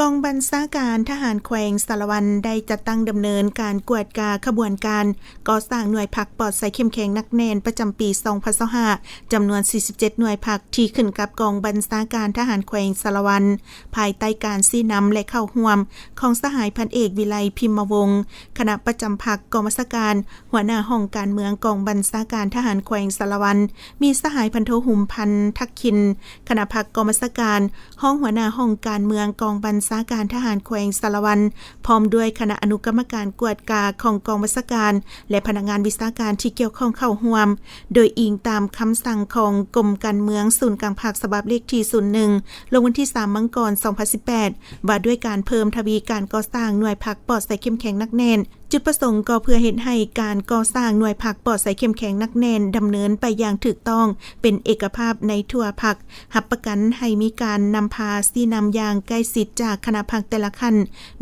กองบัญชาการทหารแขวงสารวัตรได้จัดตั้งดำเนินการกวดกาขบวนการก่อสร้างหน่วยพักปลอดภัยเข้มแข็งนักแน่นประจำปี 2025 จำนวน 47 หน่วยพักที่ขึ้นกับกองบัญชาการทหารแขวงสารวัตรภายใต้การชี้นำและเข้าร่วมของสหายพันเอกวิไลพิมพ์วงศ์คณะประจำพักกองบัญชาการหัวหน้าห้องการเมืองกองบัญชาการทหารแขวงสารวัตรมีสหายพันโทหุ่มพันธ์ทักขินคณะพักกองบัญชาการห้องหัวหน้าห้องการเมืองกองบัญชาการทหารแขวงสารวัตรพร้อมด้วยคณะอนุกรรมการกวดกาของกองบัญชาการและพนักงานวิชาการที่เกี่ยวข้องเข้าร่วมโดยอิงตามคำสั่งของกรมการเมืองศูนย์กลางภาคฉบับเลขที่ 01 ลงวันที่ 3 มังกร 2018 ว่าด้วยการเพิ่มทวีการก่อสร้างหน่วยพักปลอดภัยเข้มแข็งนักแน่นจุดประสงค์ก็เพื่อเห็นให้การก่อสร้างหน่วยพักปลอดภัยเข้มแข็งนักแน่นดำเนินไปอย่างถูกต้องเป็นเอกภาพในทั่วพักรับประกันให้มีการนำพาชี้นำอย่างใกล้ชิดจากคณะพักแต่ละขั้น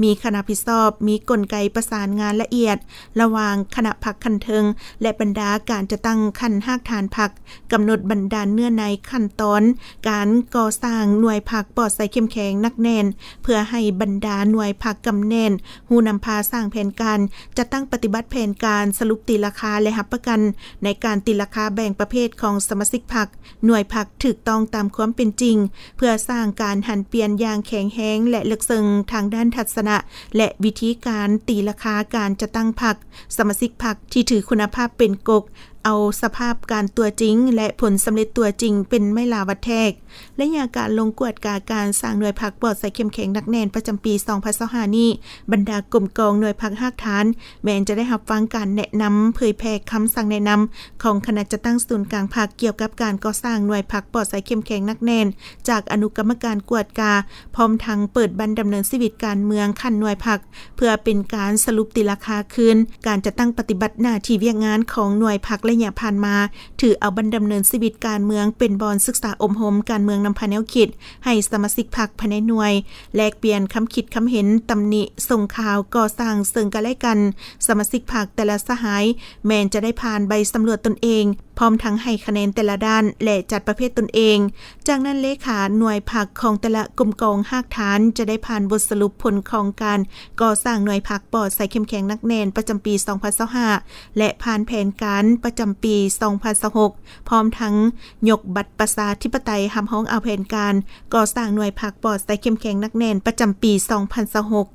มีคณะผิดชอบมีกลไกประสานงานละเอียดระหว่างคณะพักขั้นเทิงและบรรดาการจะตั้งขั้นหากฐานพักกำหนดบรรดาเนื้อในขั้นตอนการก่อสร้างหน่วยพักปลอดภัยเข้มแข็งนักแน่นเพื่อให้บรรดาหน่วยพักกำแน่นหูนำพาสร้างแผนการจะตั้งปฏิบัติแผนการสรุปตีราคาและรับประกันในการตีราคาแบ่งประเภทของสมาชิกพรรคหน่วยพรรคถูกต้องตามความเป็นจริงเพื่อสร้างการหันเปลี่ยนอย่างแข็งแรงและลึกซึ้งทางด้านทัศนะและวิธีการตีราคาการจะตั้งพรรคสมาชิกพรรคที่ถือคุณภาพเป็นกกเอาสภาพการตัวจริงและผลสำเร็จตัวจริงเป็นไม่ลาวัดแทกและยาการลงกวดการสร้างหน่วยพักปลอดภัยเข้มแข็งนักแน่นประจำปี 2025 นี้บรรดากลุ่มกองหน่วยพักภาคฐานแม้นจะได้รับฟังการแนะนำเผยแพร่คำสั่งแนะนำของคณะจัดตั้งศูนย์กลางภาคเกี่ยวกับการก่อสร้างหน่วยพักปลอดภัยเข้มแข็งนักแน่นจากอนุกรรมการกวดกาพร้อมทั้งเปิดบันดำเนินชีวิตการเมืองขั้นหน่วยพักเพื่อเป็นการสรุปตีราคาคืนการจะตั้งปฏิบัติหน้าที่เวียกงานของหน่วยพักระยะผ่านมาถือเอาบันดำเนินชีวิตการเมืองเป็นบอนศึกษาอมหมการเมืองนำพาแนวคิดให้สมาชิกพรรคภายในหน่วยแลกเปลี่ยนคำคิดคำเห็นตำหนิส่งข่าวก่อสร้างเสริงกันและกันสมาชิกพรรคแต่ละสหายแม้นจะได้ผ่านใบสำรวจตนเองพร้อมทั้งให้คะแนนแต่ละด้านและจัดประเภทตนเองจากนั้นเลขาหน่วยพักของแต่ละกลุ่มกองภาคฐานจะได้ผ่านบทสรุปผลของการก่อสร้างหน่วยพักปลอดภัยเข้มแข็งนักแน่นประจำปี 2025 และผ่านแผนการประจำปี 2026 พร้อมทั้งยกบัตรประชาธิปไตยหำฮ้องเอาแผนการก่อสร้างหน่วยพักปลอดภัยเข้มแข็งนักแน่นประจำปี 2026